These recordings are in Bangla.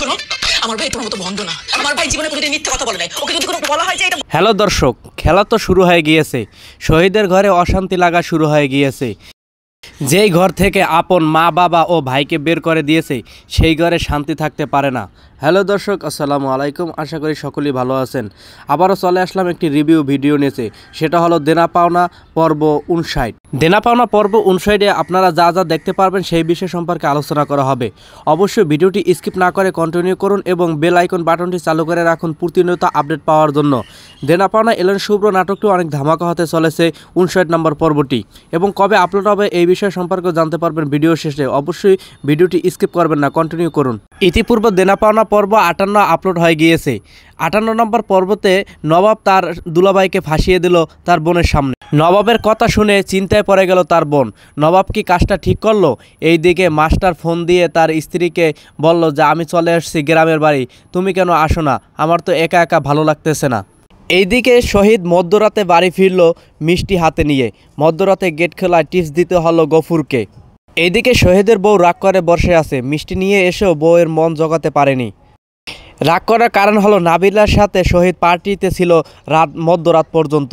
শোনো, আমার ভাই তোমার মতো ভন্ড না। আমার ভাই জীবনে কোনোদিন মিথ্যা কথা বলে নাই। ওকে যদি কোনো বলা হয় যে এটা। হ্যালো দর্শক, খেলা তো শুরু হয়ে গিয়েছে। শহীদের ঘরে অশান্তি লাগা শুরু হয়ে গিয়েছে। যেই ঘর থেকে আপন মা বাবা ও ভাইকে বের করে দিয়েছে সেই ঘরে শান্তি থাকতে পারে না। হ্যালো দর্শক, আসসালামু আলাইকুম। আশা করি সকলেই ভালো আছেন। আবারও চলে আসলাম একটি রিভিউ ভিডিও নিয়েছে, সেটা হলো দেনা পাওনা পর্ব 59। দেনা পাওনা পর্ব 59-এ আপনারা যা যা দেখতে পারবেন সেই বিষয় সম্পর্কে আলোচনা করা হবে। অবশ্যই ভিডিওটি স্কিপ না করে কন্টিনিউ করুন এবং বেল আইকন বাটনটি চালু করে রাখুন প্রতিনিয়ত আপডেট পাওয়ার জন্য। দেনা পাওনা এলেন শুভ্র নাটকটি অনেক ধামাকা হতে চলেছে 59 নম্বর পর্বটি, এবং কবে আপলোড হবে এই বিষয় সম্পর্কে জানতে পারবেন ভিডিও শেষে। অবশ্যই ভিডিওটি স্কিপ করবেন না, কন্টিনিউ করুন। ইতিপূর্বে দেনা পাওনা পর্ব 58 আপলোড হয়ে গিয়েছে। 58 নম্বর পর্বতে নবাব তার দুলাভাইকে ফাঁসিয়ে দিল তার বোনের সামনে। নবাবের কথা শুনে চিন্তায় পড়ে গেল তার বোন। নবাব কি কাজটা ঠিক করলো? এইদিকে মাস্টার ফোন দিয়ে তার স্ত্রীকে বলল যে আমি চলে আসছি গ্রামের বাড়ি, তুমি কেন আসো না? আমার তো একা একা ভালো লাগতেছে না। এইদিকে শহীদ মধ্যরাতে বাড়ি ফিরল মিষ্টি হাতে নিয়ে। মধ্যরাতে গেট খোলায় টিপস দিতে হলো গফুরকে। এইদিকে শহীদের বউ রাগ করে বসে আছে। মিষ্টি নিয়ে এসেও বউয়ের মন জগাতে পারেনি। রাগ করার কারণ হলো নাবিলার সাথে শহীদ পার্টিতে ছিল মধ্যরাত পর্যন্ত।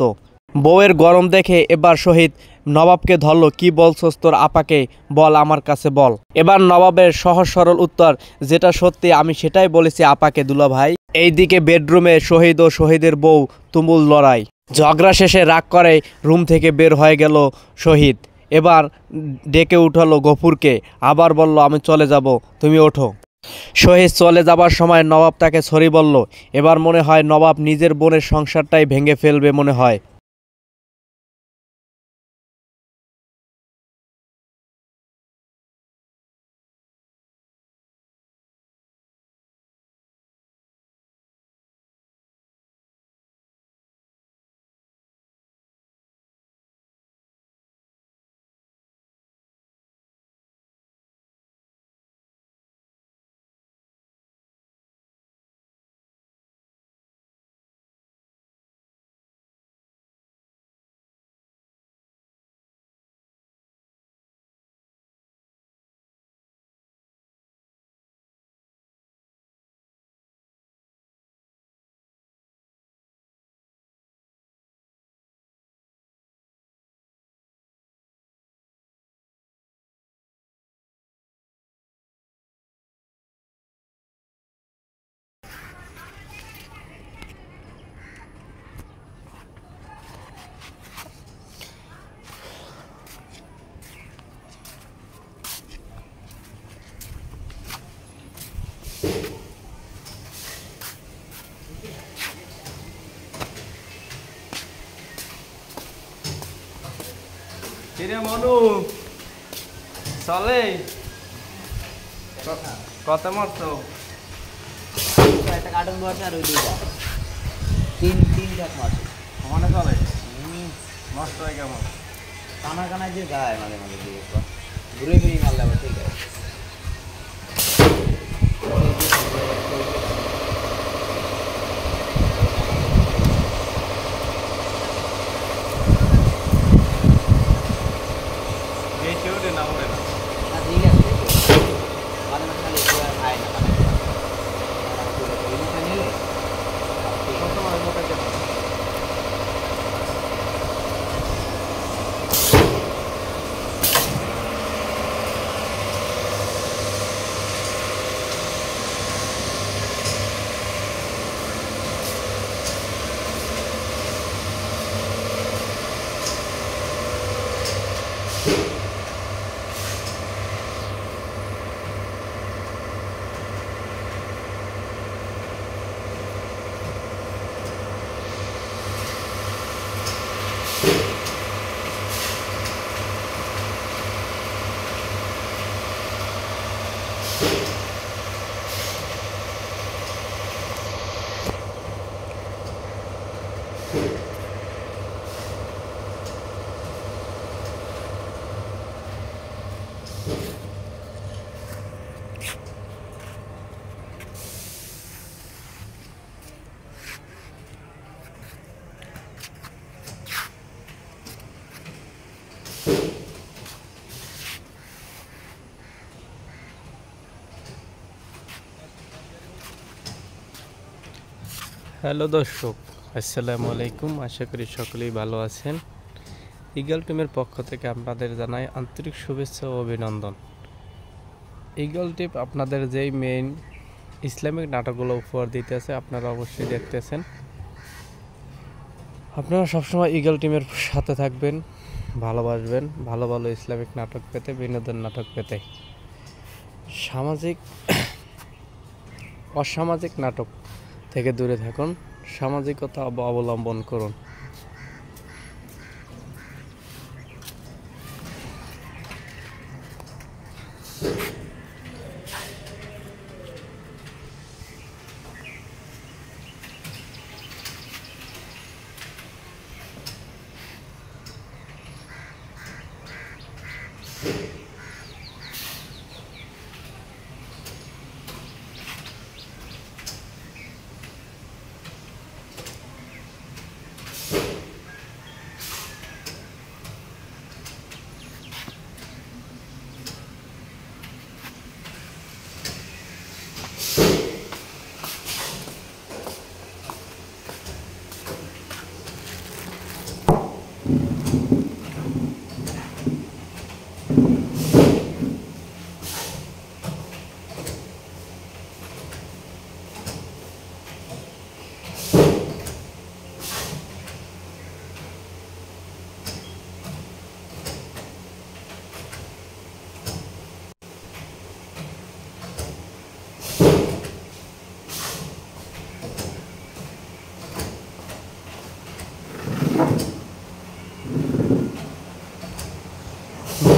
বউয়ের গরম দেখে এবার শহীদ নবাবকে ধরল। কি বলছস তোর আপাকে? বল, আমার কাছে বল। এবার নবাবের সহজ সরল উত্তর, যেটা সত্যি আমি সেটাই বলেছি আপাকে দুলাভাই। এইদিকে বেডরুমে শহীদ ও শহীদের বউ তুমুল লড়াই। ঝগড়া শেষে রাগ করে রুম থেকে বের হয়ে গেল শহীদ। এবার ডেকে উঠালো গফুরকে, আবার বলল আমি চলে যাব, তুমি ওঠো। শহীদ চলে যাবার সময় নবাব তাকে সরি বলল। এবার মনে হয় নবাব নিজের বোনের সংসারটাই ভেঙে ফেলবে মনে হয়। কিরে মনু, চলে কত মারছো? একটা কার্টুন মারছে আর ওই দুইটা তিন ঝাঁক মারছে সমানে চলে নষ্ট হয় কেমন? কানা কানায় যে গায়ে মাঝে মাঝে দিয়ে ঘুরে ফিরে মারলে আবার ঠিক আছে। বেশি ওঠে না ওঠে না। ঠিক আছে, মাঝে মাঝে খালি খায় না কানা নিলে সবসময় মোটা কেমন? হ্যালো দর্শক, আসসালামু আলাইকুম। আশা করি সকলেই ভালো আছেন। ইগল টিমের পক্ষ থেকে আপনাদের জানাই আন্তরিক শুভেচ্ছা ও অভিনন্দন। ইগল টিম আপনাদের যেই মেইন ইসলামিক নাটকগুলো উপহার দিতেছে আপনারা অবশ্যই দেখতেছেন। আপনারা সবসময় ইগল টিমের সাথে থাকবেন, ভালোবাসবেন, ভালো ভালো ইসলামিক নাটক পেতে, বিনোদন নাটক পেতে। অসামাজিক নাটক থেকে দূরে থাকুন, সামাজিকতা অবলম্বন করুন।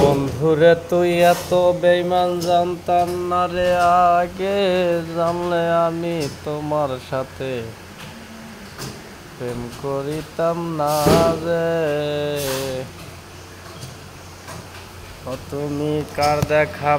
বন্ধুরে তুই এত বেঈমান, জানতাম না রে আগে, জানলে আমি তোমার সাথে প্রেম করিতাম না রে। তুমি কার দেখা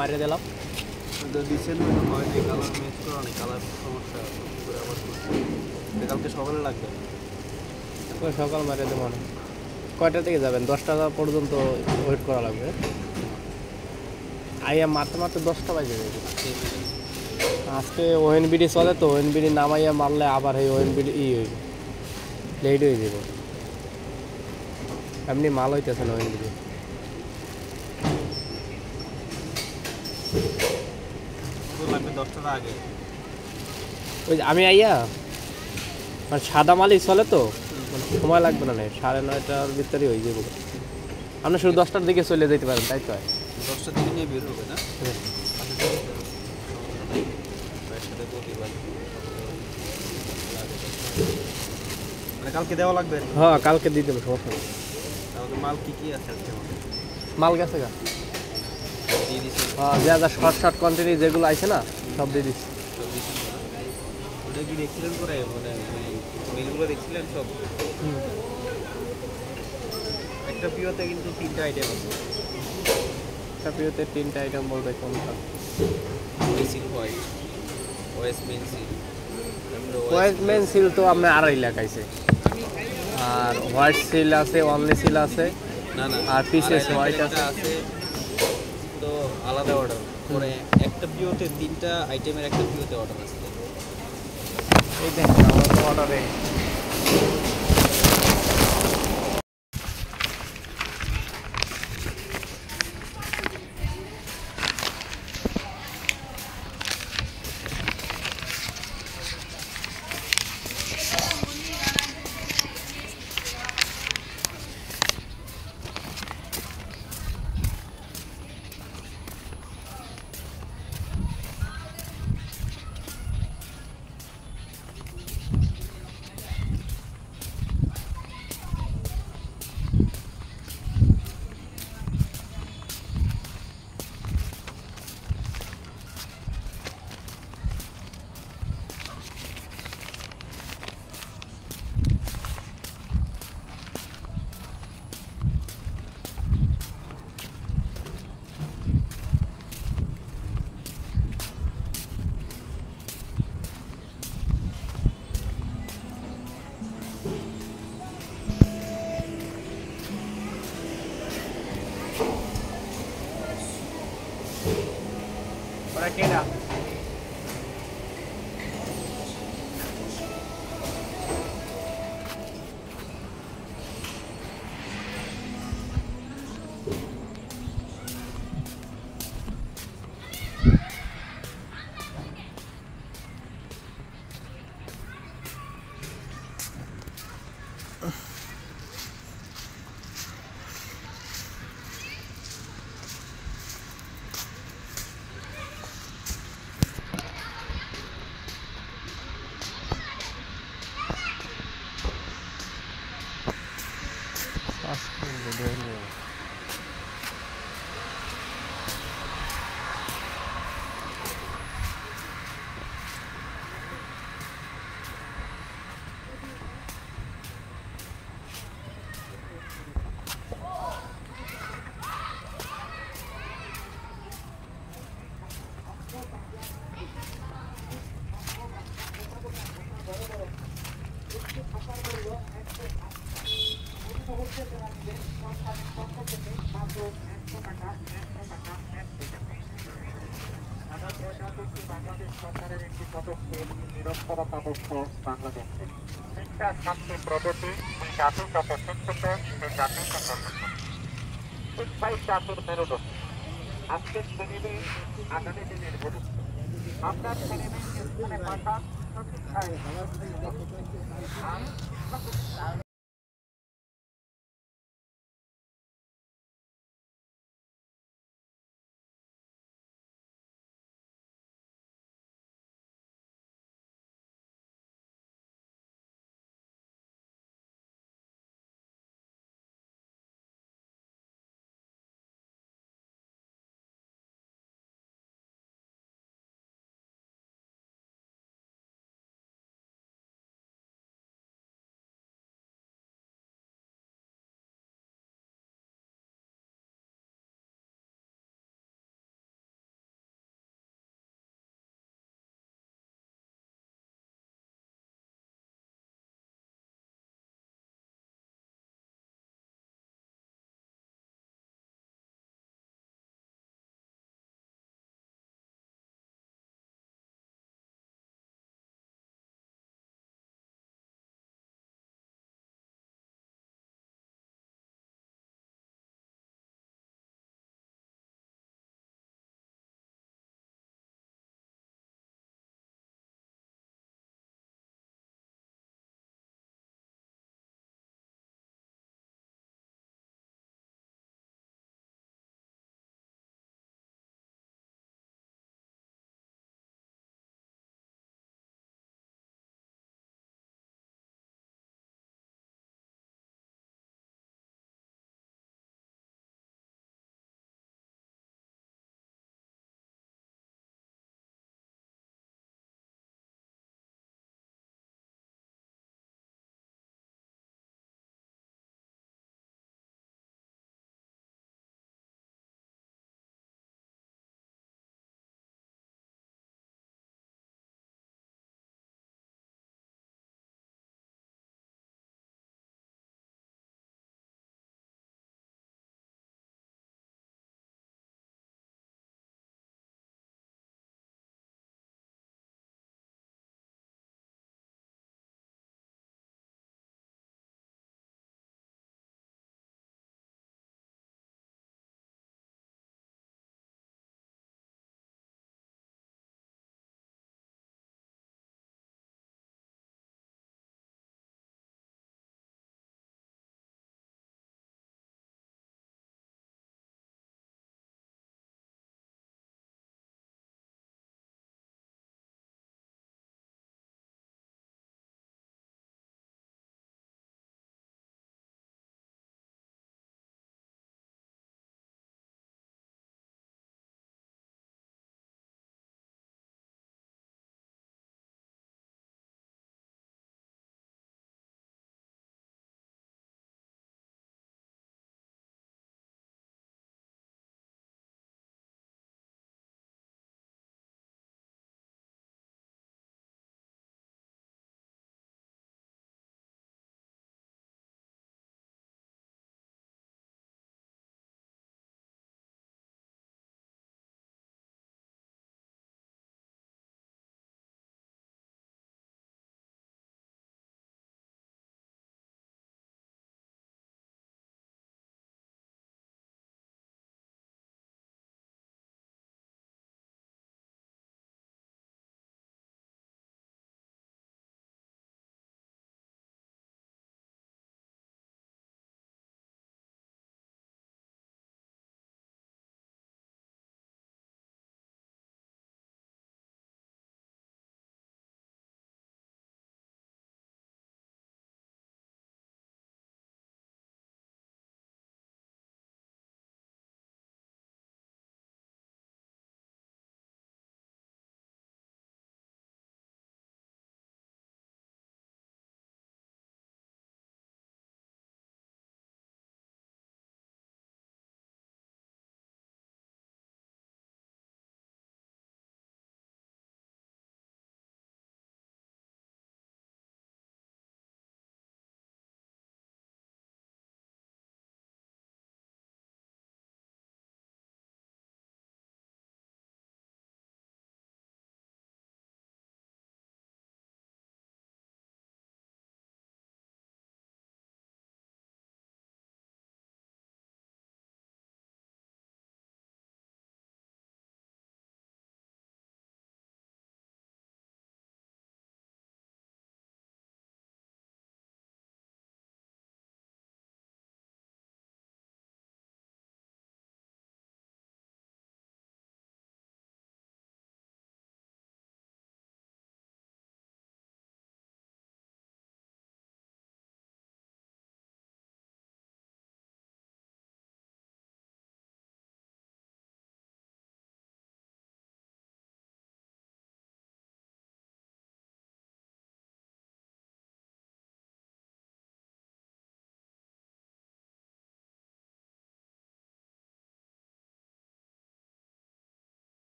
মারিয়ে দিলাম। কালকে সকালে লাগবে। ওই সকাল মারিয়ে দেবো। কয়টা থেকে যাবেন? 10টা পর্যন্ত ওয়েট করা লাগবে। আইয়া মারতে মারতে 10টা বাজে যাবে। আজকে ওএনবিডি চলে তো, ওএনবিডি নামাইয়া মারলে আবার এই ওএনবিডি হইবে, লেট হয়ে যাবে। এমনি মাল হইতেছে না ওএনবিডি। লাগবে 10টার আগে। ওই আমি আইয়া মানে সাদা মালই চলে তো, মানে সময় লাগবে না, 9:30টার ভিতরেই হয়ে যাবো। আপনি শুধু 10টার দিকে চলে যেতে পারেন, তাই তো? 10টার দিকে নিয়ে বের হবে না? মানে কালকে দেওয়া লাগবে? হ্যাঁ, কালকে দিয়ে দেবো, সমস্যা নেই। তাহলে মাল কি কি আছে আজকে? মাল গেছে গা দিয়ে দিচ্ছি। হ্যাঁ, যা যা শর্ট কোয়ান্টিটি যেগুলো আছে না সব দিয়ে দিচ্ছি। ওটা কি দেখছিলেন করে, মানে মিলগুলো দেখছিলেন সব? একটা পিওতে কিন্তু 3টা আইটেম আছে। একটা পিওতে 3টা আইটেম বলতে কোনটা? Pencil white, OS pencil, white main seal তো আপনি আড়াই লাগাইছে, আর হোয়াইট সিল আছে, অনলি সিল আছে, না না আর পিসেস আর হোয়াইট একটা আছে। তো আলাদা অর্ডার পরে একটা পিওতে 3টা আইটেমের একটা পিওতে অর্ডার আছে। এই দেখেন আমার তো অর্ডারে ওরা কেনা বাংলাদেশ সরকারের একটি পদক্ষেপ নিরক্ষরতা মুক্ত বাংলাদেশে। শিক্ষা শান্তি প্রগতি, এই জাতি যত শিক্ষিত, সেই জাতি তত শিক্ষাই জাতির মেরুদণ্ড। আজকের পরিবেশ আগামী দিনের ভবিষ্যৎ। আপনার পরিবেশ স্কুলে পাঠান, শিক্ষায়